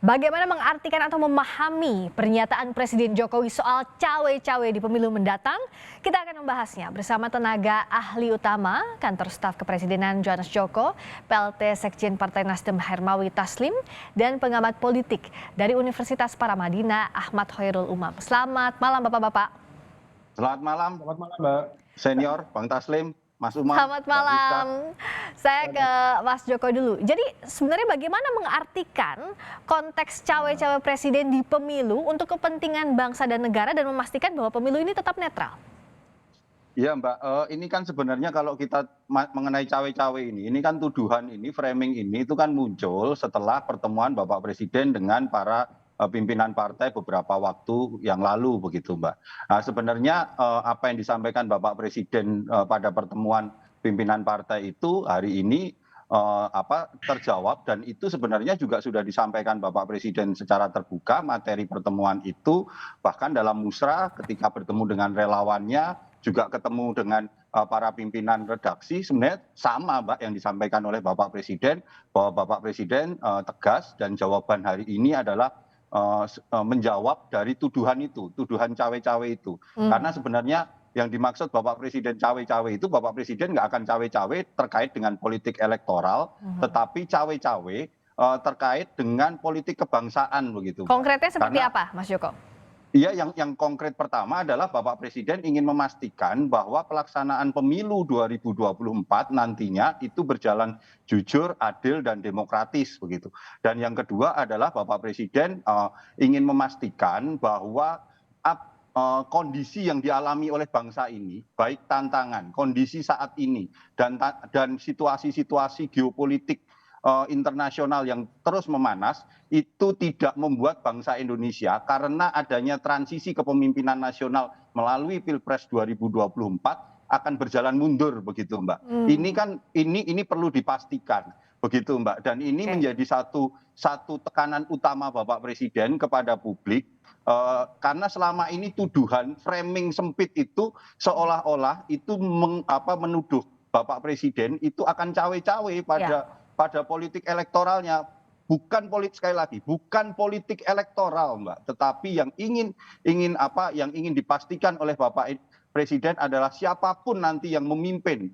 Bagaimana mengartikan atau memahami pernyataan Presiden Jokowi soal cawe-cawe di pemilu mendatang? Kita akan membahasnya bersama tenaga ahli utama Kantor Staf Kepresidenan Johannes Joko, PLT Sekjen Partai Nasdem Hermawi Taslim, dan pengamat politik dari Universitas Paramadina Ahmad Hoirul Umam. Selamat malam Bapak-Bapak. Selamat malam Mbak. Senior Bang Taslim, Mas Umam. Selamat malam. Saya ke Mas Joko dulu. Jadi sebenarnya bagaimana mengartikan konteks cawe-cawe presiden di pemilu untuk kepentingan bangsa dan negara dan memastikan bahwa pemilu ini tetap netral? Iya Mbak, ini kan sebenarnya kalau kita mengenai cawe-cawe ini kan tuduhan ini, framing ini itu kan muncul setelah pertemuan Bapak Presiden dengan para pimpinan partai beberapa waktu yang lalu begitu Mbak. Nah sebenarnya apa yang disampaikan Bapak Presiden pada pertemuan pimpinan partai itu hari ini terjawab, dan itu sebenarnya juga sudah disampaikan Bapak Presiden secara terbuka materi pertemuan itu, bahkan dalam musra ketika bertemu dengan relawannya, juga ketemu dengan para pimpinan redaksi, sebenarnya sama Mbak yang disampaikan oleh Bapak Presiden, bahwa Bapak Presiden tegas dan jawaban hari ini adalah menjawab dari tuduhan itu, tuduhan cawe-cawe itu. Karena sebenarnya yang dimaksud Bapak Presiden cawe-cawe itu, Bapak Presiden nggak akan cawe-cawe terkait dengan politik elektoral, tetapi cawe-cawe terkait dengan politik kebangsaan begitu. Konkretnya seperti apa, Mas Joko? Iya, yang konkret pertama adalah Bapak Presiden ingin memastikan bahwa pelaksanaan pemilu 2024 nantinya itu berjalan jujur, adil, dan demokratis begitu. Dan yang kedua adalah Bapak Presiden ingin memastikan bahwa kondisi yang dialami oleh bangsa ini, baik tantangan, kondisi saat ini, dan situasi-situasi geopolitik internasional yang terus memanas, itu tidak membuat bangsa Indonesia, karena adanya transisi kepemimpinan nasional melalui Pilpres 2024, akan berjalan mundur begitu Mbak. Ini perlu dipastikan begitu Mbak, dan ini menjadi satu tekanan utama Bapak Presiden kepada publik. Karena selama ini tuduhan framing sempit itu seolah-olah itu menuduh Bapak Presiden itu akan cawe-cawe pada politik elektoralnya. Bukan sekali lagi, bukan politik elektoral Mbak, tetapi yang ingin dipastikan oleh Bapak Presiden adalah siapapun nanti yang memimpin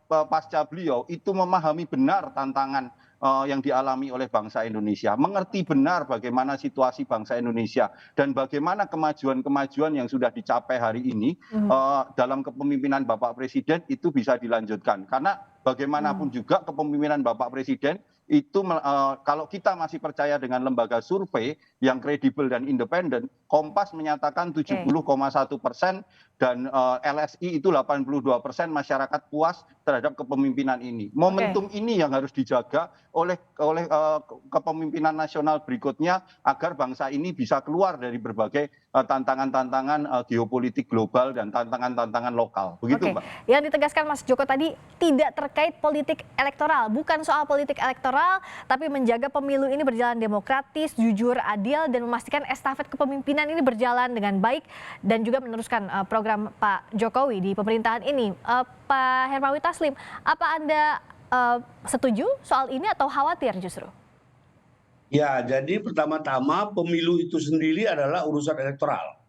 pasca beliau itu memahami benar tantangan yang dialami oleh bangsa Indonesia, mengerti benar bagaimana situasi bangsa Indonesia dan bagaimana kemajuan-kemajuan yang sudah dicapai hari ini dalam kepemimpinan Bapak Presiden itu bisa dilanjutkan. Karena bagaimanapun juga kepemimpinan Bapak Presiden itu kalau kita masih percaya dengan lembaga survei yang kredibel dan independen, Kompas menyatakan 70,1% dan LSI itu 82% masyarakat puas terhadap kepemimpinan ini. Momentum ini yang harus dijaga oleh kepemimpinan nasional berikutnya agar bangsa ini bisa keluar dari berbagai tantangan-tantangan geopolitik global dan tantangan-tantangan lokal. Begitu Mbak. Yang ditegaskan Mas Joko tadi tidak terkait politik elektoral, bukan soal politik elektoral, tapi menjaga pemilu ini berjalan demokratis, jujur, adil, dan memastikan estafet kepemimpinan ini berjalan dengan baik dan juga meneruskan program Pak Jokowi di pemerintahan ini. Pak Hermawi Taslim, apa Anda setuju soal ini atau khawatir justru? Ya, jadi pertama-tama pemilu itu sendiri adalah urusan elektoral.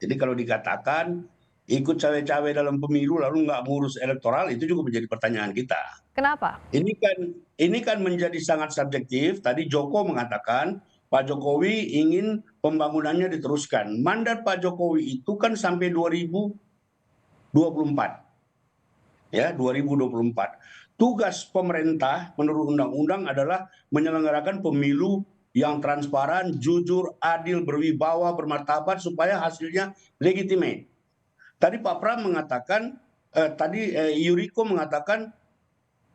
Jadi kalau dikatakan ikut cawe-cawe dalam pemilu lalu nggak ngurus elektoral, itu juga menjadi pertanyaan kita. Kenapa? Ini kan menjadi sangat subjektif. Tadi Joko mengatakan Pak Jokowi ingin pembangunannya diteruskan. Mandat Pak Jokowi itu kan sampai 2024. Ya, 2024. Tugas pemerintah menurut undang-undang adalah menyelenggarakan pemilu yang transparan, jujur, adil, berwibawa, bermartabat supaya hasilnya legitimate. Tadi Pak Pram mengatakan, Yuriko mengatakan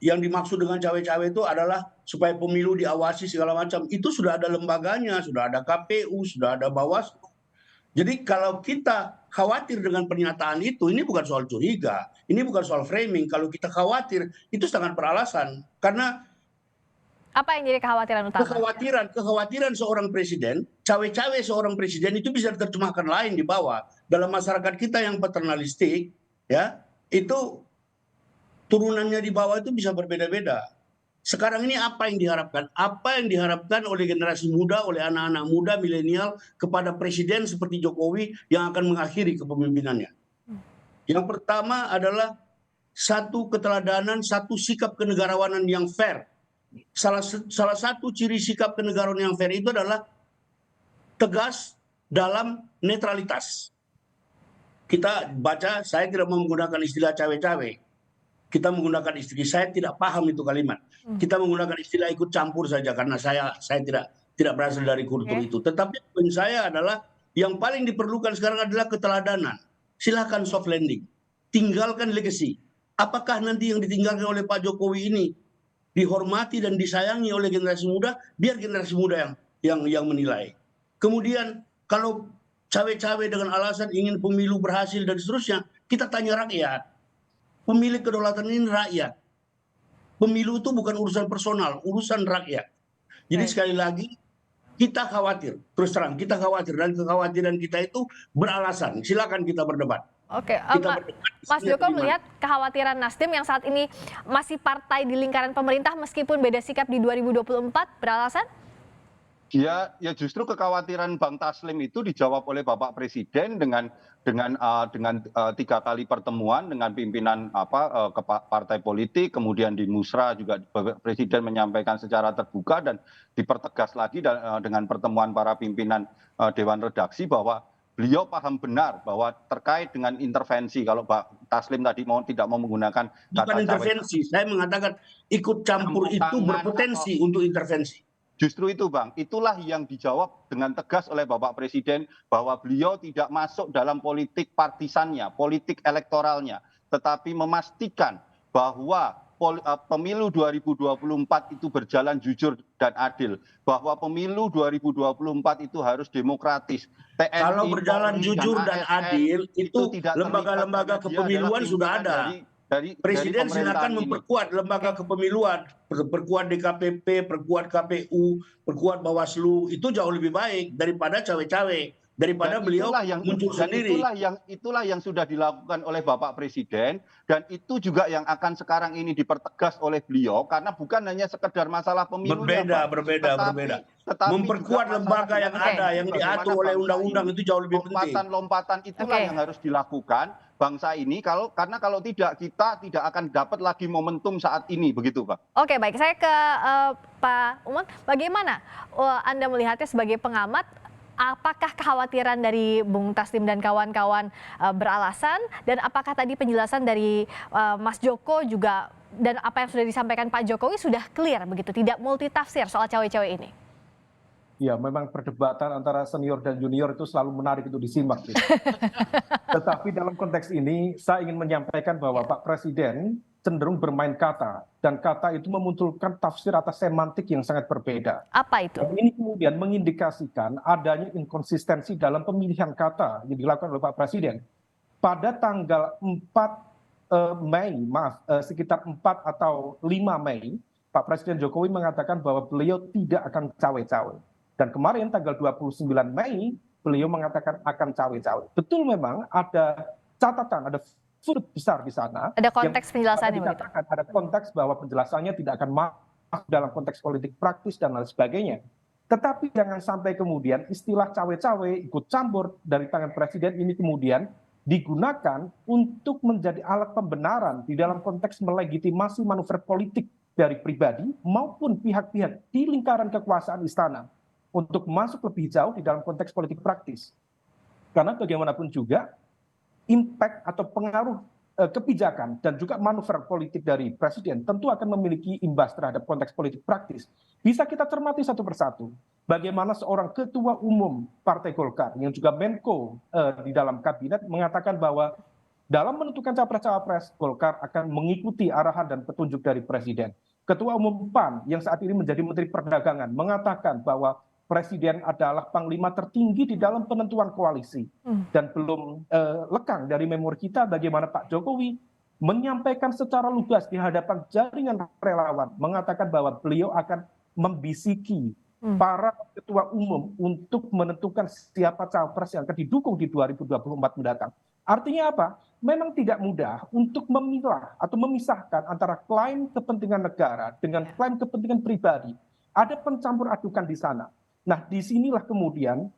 yang dimaksud dengan cawe-cawe itu adalah supaya pemilu diawasi segala macam. Itu sudah ada lembaganya, sudah ada KPU, sudah ada Bawaslu. Jadi kalau kita khawatir dengan pernyataan itu, ini bukan soal curiga, ini bukan soal framing. Kalau kita khawatir, itu sangat beralasan. Karena apa yang jadi kekhawatiran utama? Kekhawatiran seorang presiden, cawe-cawe seorang presiden itu bisa diterjemahkan lain di bawah. Dalam masyarakat kita yang paternalistik, ya, itu turunannya di bawah itu bisa berbeda-beda. Sekarang ini apa yang diharapkan? Apa yang diharapkan oleh generasi muda, oleh anak-anak muda, milenial kepada presiden seperti Jokowi yang akan mengakhiri kepemimpinannya? Yang pertama adalah satu keteladanan, satu sikap kenegarawanan yang fair. Salah satu ciri sikap kenegarawanan yang fair itu adalah tegas dalam netralitas. Kita baca, saya tidak mau menggunakan istilah cawe-cawe. Kita menggunakan istilah, saya tidak paham itu kalimat. Kita menggunakan istilah ikut campur saja karena saya tidak berasal dari kultur itu. Tetapi poin saya adalah yang paling diperlukan sekarang adalah keteladanan. Silakan soft landing, tinggalkan legacy. Apakah nanti yang ditinggalkan oleh Pak Jokowi ini dihormati dan disayangi oleh generasi muda? Biar generasi muda yang menilai. Kemudian kalau cawe-cawe dengan alasan ingin pemilu berhasil dan seterusnya, kita tanya rakyat. Pemilik kedaulatan ini rakyat. Pemilu itu bukan urusan personal, urusan rakyat. Jadi sekali lagi, kita khawatir, terus terang kita khawatir, dan kekhawatiran kita itu beralasan. Silakan kita berdebat. Oke, Mas Joko melihat kekhawatiran Nasdem yang saat ini masih partai di lingkaran pemerintah meskipun beda sikap di 2024 beralasan? Ya justru kekhawatiran Bang Taslim itu dijawab oleh Bapak Presiden dengan 3 kali pertemuan dengan pimpinan partai politik, kemudian di Musra juga Presiden menyampaikan secara terbuka dan dipertegas lagi dengan pertemuan para pimpinan Dewan Redaksi bahwa beliau paham benar bahwa terkait dengan intervensi, kalau Pak Taslim tadi tidak mau menggunakan kata intervensi, saya mengatakan ikut campur itu berpotensi untuk intervensi. Justru itu Bang, itulah yang dijawab dengan tegas oleh Bapak Presiden bahwa beliau tidak masuk dalam politik partisannya, politik elektoralnya, tetapi memastikan bahwa pemilu 2024 itu berjalan jujur dan adil, bahwa pemilu 2024 itu harus demokratis. TNI, kalau berjalan Polri, jujur dan adil itu tidak lembaga-lembaga kepemiluan sudah ada. Presiden silakan memperkuat lembaga kepemiluan, perkuat DKPP, perkuat KPU, perkuat Bawaslu, itu jauh lebih baik daripada cawe-cawe, daripada beliau muncul sendiri. Itulah yang sudah dilakukan oleh Bapak Presiden, dan itu juga yang akan sekarang ini dipertegas oleh beliau, karena bukan hanya sekedar masalah pemilu. Berbeda. Memperkuat lembaga yang ada, yang diatur oleh undang-undang itu jauh lebih penting. Lompatan itulah yang harus dilakukan bangsa ini, karena kalau tidak, kita tidak akan dapat lagi momentum saat ini, begitu Pak. Oke, baik, saya ke Pak Umon. Bagaimana Anda melihatnya sebagai pengamat? Apakah kekhawatiran dari Bung Taslim dan kawan-kawan beralasan, dan apakah tadi penjelasan dari Mas Joko juga dan apa yang sudah disampaikan Pak Jokowi sudah clear begitu, tidak multitafsir soal cawe-cawe ini? Ya, memang perdebatan antara senior dan junior itu selalu menarik untuk disimak. Gitu. Tetapi dalam konteks ini, saya ingin menyampaikan bahwa Pak Presiden cenderung bermain kata, dan kata itu memunculkan tafsir atas semantik yang sangat berbeda. Apa itu? Dan ini kemudian mengindikasikan adanya inkonsistensi dalam pemilihan kata yang dilakukan oleh Pak Presiden. Pada tanggal 4 Mei, sekitar 4 atau 5 Mei, Pak Presiden Jokowi mengatakan bahwa beliau tidak akan cawe-cawe. Dan kemarin tanggal 29 Mei, beliau mengatakan akan cawe-cawe. Betul, memang ada catatan, ada footnote besar di sana. Ada konteks penjelasannya. Ada konteks bahwa penjelasannya tidak akan masuk dalam konteks politik praktis dan lain sebagainya. Tetapi jangan sampai kemudian istilah cawe-cawe, ikut campur dari tangan Presiden ini kemudian digunakan untuk menjadi alat pembenaran di dalam konteks melegitimasi manuver politik dari pribadi maupun pihak-pihak di lingkaran kekuasaan istana untuk masuk lebih jauh di dalam konteks politik praktis. Karena bagaimanapun juga, impact atau pengaruh kebijakan dan juga manuver politik dari Presiden tentu akan memiliki imbas terhadap konteks politik praktis. Bisa kita cermati satu persatu. Bagaimana seorang ketua umum Partai Golkar yang juga Menko di dalam kabinet mengatakan bahwa dalam menentukan capres-cawapres, Golkar akan mengikuti arahan dan petunjuk dari Presiden. Ketua umum PAN yang saat ini menjadi Menteri Perdagangan mengatakan bahwa Presiden adalah panglima tertinggi di dalam penentuan koalisi. Dan belum lekang dari memori kita bagaimana Pak Jokowi menyampaikan secara lugas di hadapan jaringan relawan, mengatakan bahwa beliau akan membisiki para ketua umum untuk menentukan siapa cawapres yang akan didukung di 2024 mendatang. Artinya apa? Memang tidak mudah untuk memilah atau memisahkan antara klaim kepentingan negara dengan klaim kepentingan pribadi. Ada pencampur adukan di sana. Nah, disinilah kemudian,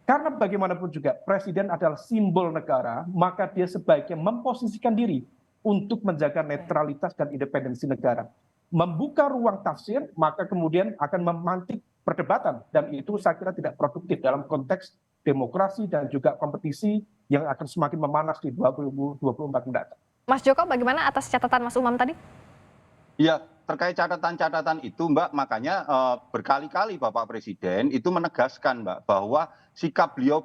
karena bagaimanapun juga Presiden adalah simbol negara, maka dia sebaiknya memposisikan diri untuk menjaga netralitas dan independensi negara. Membuka ruang tafsir, maka kemudian akan memantik perdebatan, dan itu saya kira tidak produktif dalam konteks demokrasi dan juga kompetisi yang akan semakin memanas di 2024 mendatang. Mas Joko, bagaimana atas catatan Mas Umam tadi? Ya, terkait catatan-catatan itu, Mbak, makanya berkali-kali Bapak Presiden itu menegaskan, Mbak, bahwa sikap beliau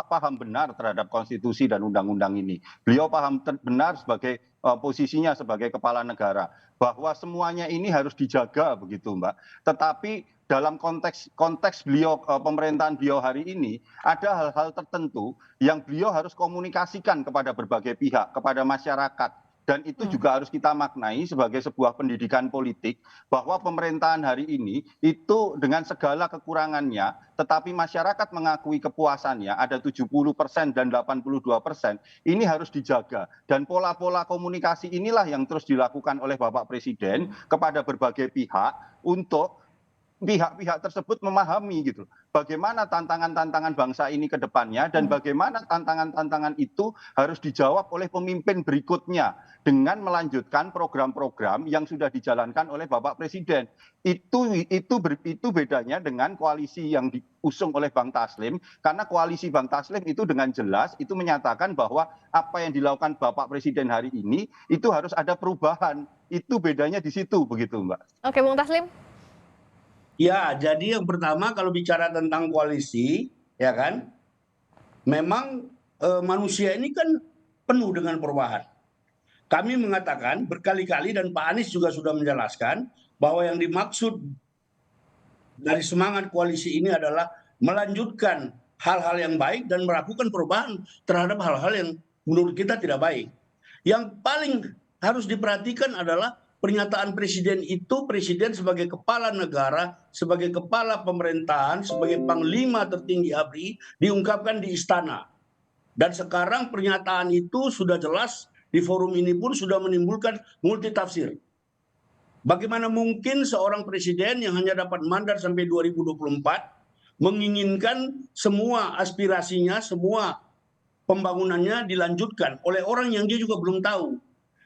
paham benar terhadap konstitusi dan undang-undang ini. Beliau paham benar sebagai posisinya sebagai kepala negara, bahwa semuanya ini harus dijaga begitu, Mbak. Tetapi dalam konteks beliau pemerintahan beliau hari ini ada hal-hal tertentu yang beliau harus komunikasikan kepada berbagai pihak, kepada masyarakat. Dan itu juga harus kita maknai sebagai sebuah pendidikan politik bahwa pemerintahan hari ini itu dengan segala kekurangannya, tetapi masyarakat mengakui kepuasannya ada 70% dan 82%, ini harus dijaga. Dan pola-pola komunikasi inilah yang terus dilakukan oleh Bapak Presiden kepada berbagai pihak untuk pihak-pihak tersebut memahami gitu bagaimana tantangan-tantangan bangsa ini ke depannya dan bagaimana tantangan-tantangan itu harus dijawab oleh pemimpin berikutnya dengan melanjutkan program-program yang sudah dijalankan oleh Bapak Presiden. Itu bedanya dengan koalisi yang diusung oleh Bang Taslim, karena koalisi Bang Taslim itu dengan jelas itu menyatakan bahwa apa yang dilakukan Bapak Presiden hari ini itu harus ada perubahan. Itu bedanya di situ begitu, Mbak. Oke, Bung Taslim. Ya, jadi yang pertama kalau bicara tentang koalisi, ya kan, memang manusia ini kan penuh dengan perubahan. Kami mengatakan berkali-kali dan Pak Anies juga sudah menjelaskan bahwa yang dimaksud dari semangat koalisi ini adalah melanjutkan hal-hal yang baik dan melakukan perubahan terhadap hal-hal yang menurut kita tidak baik. Yang paling harus diperhatikan adalah pernyataan presiden itu, presiden sebagai kepala negara, sebagai kepala pemerintahan, sebagai panglima tertinggi ABRI, diungkapkan di istana. Dan sekarang pernyataan itu sudah jelas, di forum ini pun sudah menimbulkan multitafsir. Bagaimana mungkin seorang presiden yang hanya dapat mandat sampai 2024, menginginkan semua aspirasinya, semua pembangunannya dilanjutkan oleh orang yang dia juga belum tahu.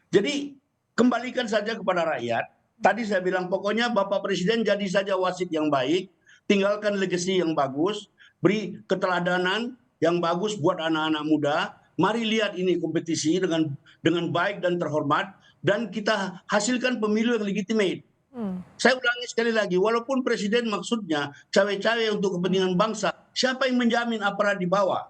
Jadi, kembalikan saja kepada rakyat. Tadi saya bilang pokoknya Bapak Presiden jadi saja wasit yang baik, tinggalkan legasi yang bagus, beri keteladanan yang bagus buat anak-anak muda. Mari lihat ini kompetisi dengan baik dan terhormat dan kita hasilkan pemilu yang legitimate. Saya ulangi sekali lagi, walaupun Presiden maksudnya cawe-cawe untuk kepentingan bangsa, siapa yang menjamin aparat di bawah?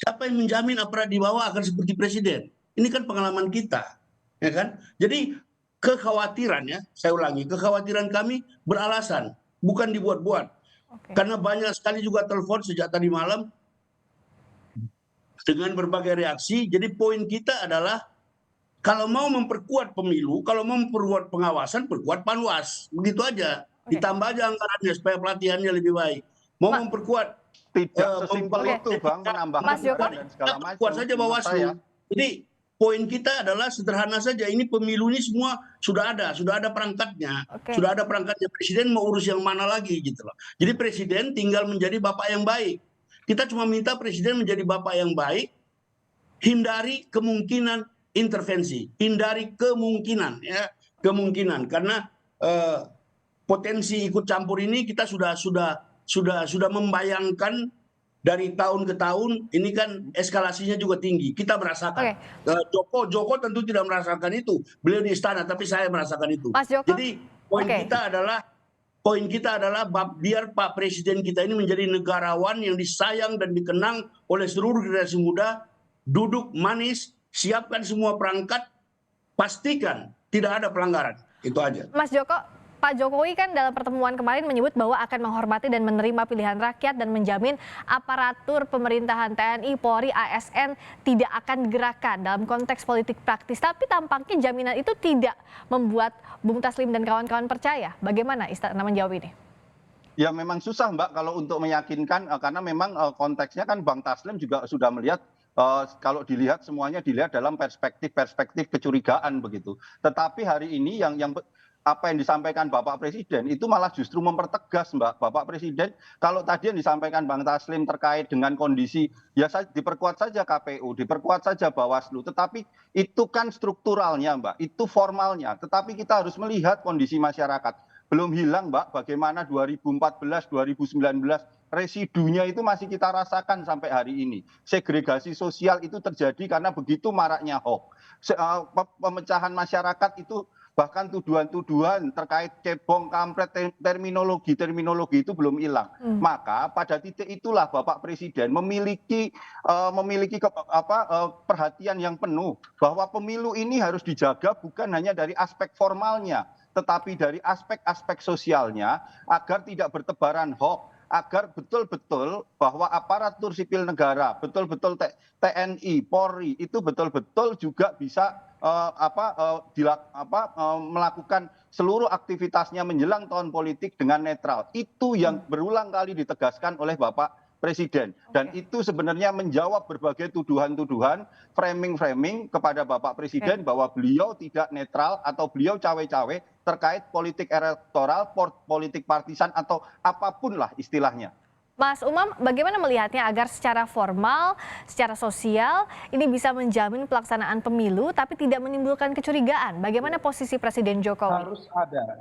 Siapa yang menjamin aparat di bawah akan seperti Presiden? Ini kan pengalaman kita. Ya kan? Jadi kekhawatiran, ya, saya ulangi, kekhawatiran kami beralasan, bukan dibuat-buat. Karena banyak sekali juga telepon sejak tadi malam dengan berbagai reaksi. Jadi poin kita adalah kalau mau memperkuat pemilu, kalau mau memperkuat pengawasan, perkuat Panwas. Begitu aja. Ditambah aja anggarannya supaya pelatihannya lebih baik. Mau memperkuat tidak sesimpel itu, Bang, menambahkan dan segala macam. Kuat saja Bawaslu. Jadi poin kita adalah sederhana saja, ini pemilu ini semua sudah ada perangkatnya. Sudah ada perangkatnya, presiden mau urus yang mana lagi gitu loh. Jadi presiden tinggal menjadi bapak yang baik. Kita cuma minta presiden menjadi bapak yang baik, hindari kemungkinan intervensi, hindari kemungkinan karena potensi ikut campur ini kita sudah membayangkan dari tahun ke tahun. Ini kan eskalasinya juga tinggi. Kita merasakan. Joko tentu tidak merasakan itu. Beliau di istana, tapi saya merasakan itu. Mas Joko, jadi poin kita adalah biar Pak Presiden kita ini menjadi negarawan yang disayang dan dikenang oleh seluruh generasi muda. Duduk manis, siapkan semua perangkat, pastikan tidak ada pelanggaran. Itu aja. Mas Joko, Pak Jokowi kan dalam pertemuan kemarin menyebut bahwa akan menghormati dan menerima pilihan rakyat dan menjamin aparatur pemerintahan TNI, Polri, ASN tidak akan digerakkan dalam konteks politik praktis. Tapi tampaknya jaminan itu tidak membuat Bung Taslim dan kawan-kawan percaya. Bagaimana Istana menjawab ini? Ya memang susah Mbak kalau untuk meyakinkan karena memang konteksnya kan Bang Taslim juga sudah melihat kalau dilihat semuanya dilihat dalam perspektif kecurigaan begitu. Tetapi hari ini apa yang disampaikan Bapak Presiden itu malah justru mempertegas Mbak. Bapak Presiden kalau tadi yang disampaikan Bang Taslim terkait dengan kondisi ya diperkuat saja KPU, diperkuat saja Bawaslu, tetapi itu kan strukturalnya Mbak, itu formalnya. Tetapi kita harus melihat kondisi masyarakat. Belum hilang Mbak, bagaimana 2014, 2019 residunya itu masih kita rasakan sampai hari ini. Segregasi sosial itu terjadi karena begitu maraknya hoax. Pemecahan masyarakat itu bahkan tuduhan-tuduhan terkait cebong, kampret, terminologi itu belum hilang. Maka pada titik itulah Bapak Presiden memiliki perhatian yang penuh bahwa pemilu ini harus dijaga bukan hanya dari aspek formalnya, tetapi dari aspek-aspek sosialnya agar tidak bertebaran hoax, agar betul-betul bahwa aparatur sipil negara, betul-betul TNI, Polri itu betul-betul juga bisa melakukan seluruh aktivitasnya menjelang tahun politik dengan netral. Itu yang berulang kali ditegaskan oleh Bapak Presiden. Dan itu sebenarnya menjawab berbagai tuduhan-tuduhan, framing-framing kepada Bapak Presiden bahwa beliau tidak netral atau beliau cawe-cawe terkait politik elektoral, politik partisan atau apapun lah istilahnya. Mas Umam, bagaimana melihatnya agar secara formal, secara sosial ini bisa menjamin pelaksanaan pemilu tapi tidak menimbulkan kecurigaan? Bagaimana posisi Presiden Jokowi?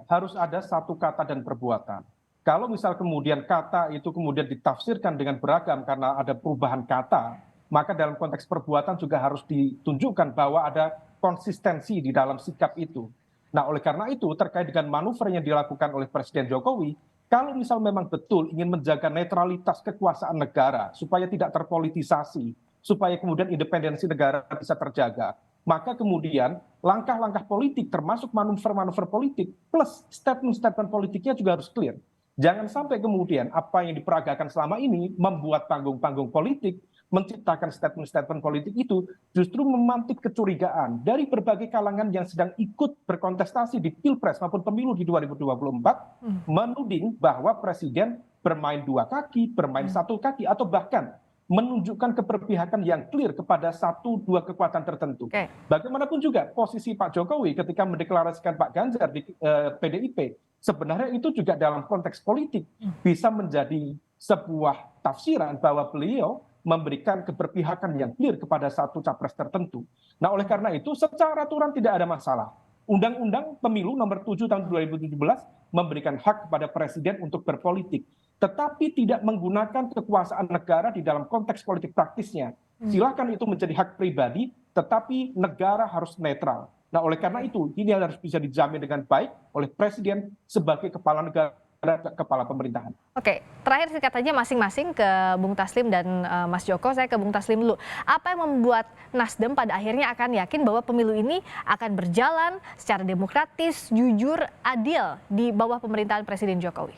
Harus ada satu kata dan perbuatan. Kalau misal kemudian kata itu kemudian ditafsirkan dengan beragam karena ada perubahan kata, maka dalam konteks perbuatan juga harus ditunjukkan bahwa ada konsistensi di dalam sikap itu. Nah, oleh karena itu terkait dengan manuver yang dilakukan oleh Presiden Jokowi, kalau misal memang betul ingin menjaga netralitas kekuasaan negara supaya tidak terpolitisasi, supaya kemudian independensi negara bisa terjaga, maka kemudian langkah-langkah politik termasuk manuver-manuver politik plus statement-statement politiknya juga harus clear. Jangan sampai kemudian apa yang diperagakan selama ini membuat panggung-panggung politik, menciptakan statement-statement politik itu justru memantik kecurigaan dari berbagai kalangan yang sedang ikut berkontestasi di Pilpres maupun pemilu di 2024, menuding bahwa Presiden bermain dua kaki, bermain satu kaki, atau bahkan menunjukkan keberpihakan yang clear kepada satu dua kekuatan tertentu. Bagaimanapun juga posisi Pak Jokowi ketika mendeklarasikan Pak Ganjar di PDIP, sebenarnya itu juga dalam konteks politik bisa menjadi sebuah tafsiran bahwa beliau memberikan keberpihakan yang clear kepada satu capres tertentu. Nah, oleh karena itu secara aturan tidak ada masalah. Undang-Undang Pemilu nomor 7 tahun 2017 memberikan hak kepada presiden untuk berpolitik, tetapi tidak menggunakan kekuasaan negara di dalam konteks politik praktisnya. Silakan itu menjadi hak pribadi, tetapi negara harus netral. Nah, oleh karena itu ini harus bisa dijamin dengan baik oleh presiden sebagai kepala negara, kepala pemerintahan. Oke, terakhir singkat saja masing-masing ke Bung Taslim dan Mas Joko. Saya ke Bung Taslim dulu. Apa yang membuat Nasdem pada akhirnya akan yakin bahwa pemilu ini akan berjalan secara demokratis, jujur, adil di bawah pemerintahan Presiden Jokowi?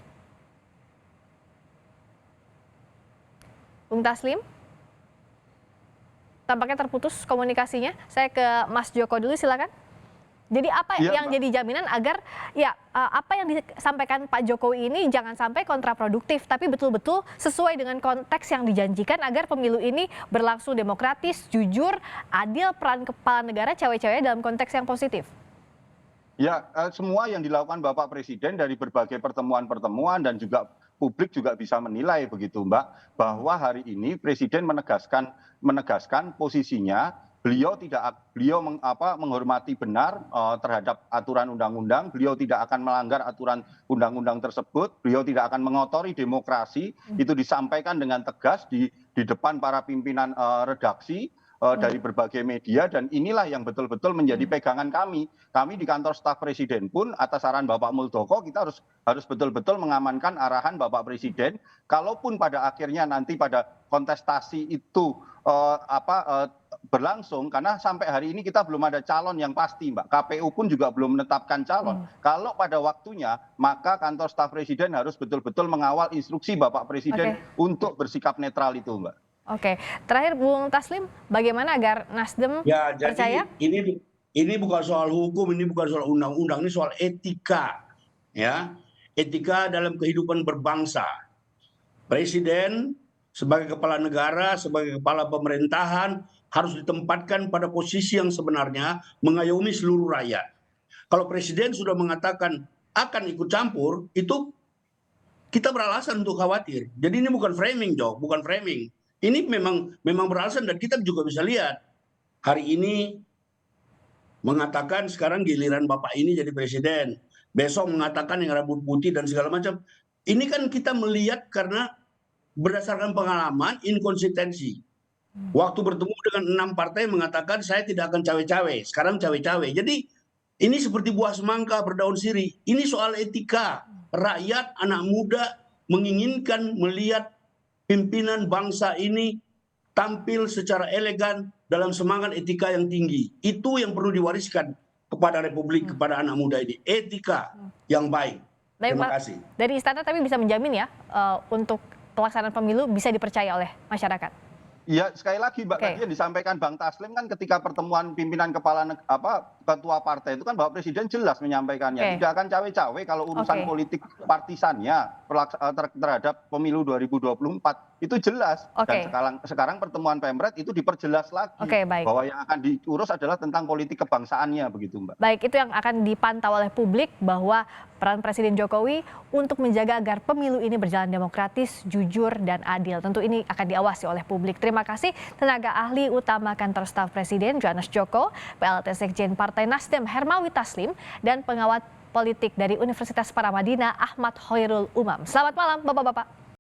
Bung Taslim? Tampaknya terputus komunikasinya. Saya ke Mas Joko dulu, silakan. Jadi apa yang jadi jaminan agar apa yang disampaikan Pak Jokowi ini jangan sampai kontraproduktif, tapi betul-betul sesuai dengan konteks yang dijanjikan agar pemilu ini berlangsung demokratis, jujur, adil, peran kepala negara cawe-cawe dalam konteks yang positif? Ya, semua yang dilakukan Bapak Presiden dari berbagai pertemuan-pertemuan dan juga publik juga bisa menilai begitu Mbak, bahwa hari ini Presiden menegaskan posisinya. Beliau menghormati benar terhadap aturan undang-undang, beliau tidak akan melanggar aturan undang-undang tersebut, beliau tidak akan mengotori demokrasi, itu disampaikan dengan tegas di depan para pimpinan redaksi dari berbagai media, dan inilah yang betul-betul menjadi pegangan kami. Kami di kantor staf Presiden pun atas saran Bapak Muldoko kita harus betul-betul mengamankan arahan Bapak Presiden. Kalaupun pada akhirnya nanti pada kontestasi itu berlangsung, karena sampai hari ini kita belum ada calon yang pasti Mbak, KPU pun juga belum menetapkan calon. Kalau pada waktunya, maka kantor staf Presiden harus betul-betul mengawal instruksi Bapak Presiden untuk bersikap netral itu Mbak. Oke, terakhir Bung Taslim, bagaimana agar Nasdem percaya? Ini bukan soal hukum, ini bukan soal undang-undang, ini soal etika, ya. etika dalam kehidupan berbangsa. Presiden sebagai kepala negara, sebagai kepala pemerintahan harus ditempatkan pada posisi yang sebenarnya mengayomi seluruh rakyat. Kalau presiden sudah mengatakan akan ikut campur, itu kita beralasan untuk khawatir. Jadi ini bukan framing, Jo, bukan framing. Ini memang beralasan, dan kita juga bisa lihat hari ini mengatakan sekarang giliran Bapak ini jadi presiden, besok mengatakan yang rambut putih dan segala macam. Ini kan kita melihat karena berdasarkan pengalaman, inkonsistensi. Waktu bertemu dengan 6 partai mengatakan saya tidak akan cawe-cawe, sekarang cawe-cawe. Jadi ini seperti buah semangka berdaun sirih. Ini soal etika. Rakyat, anak muda menginginkan melihat pimpinan bangsa ini tampil secara elegan dalam semangat etika yang tinggi. Itu yang perlu diwariskan kepada Republik, kepada anak muda ini. Etika yang baik. Terima kasih. Dari istana tapi bisa menjamin ya untuk pelaksanaan pemilu bisa dipercaya oleh masyarakat. Ya, sekali lagi Mbak, tadi yang disampaikan Bang Taslim kan ketika pertemuan pimpinan ketua partai itu kan Bapak Presiden jelas menyampaikannya tidak akan cawe-cawe kalau urusan politik partisannya terhadap pemilu 2024 itu jelas. Dan sekarang pertemuan Pemret itu diperjelas lagi bahwa yang akan diurus adalah tentang politik kebangsaannya, begitu Mbak. Baik, itu yang akan dipantau oleh publik bahwa peran Presiden Jokowi untuk menjaga agar pemilu ini berjalan demokratis, jujur, dan adil. Tentu ini akan diawasi oleh publik. Terima kasih tenaga ahli utama kantor staf Presiden Johannes Joko, PLT Sekjen Partai Nasdem Hermawi Taslim, dan pengawat politik dari Universitas Paramadina Ahmad Hoirul Umam. Selamat malam Bapak-Bapak.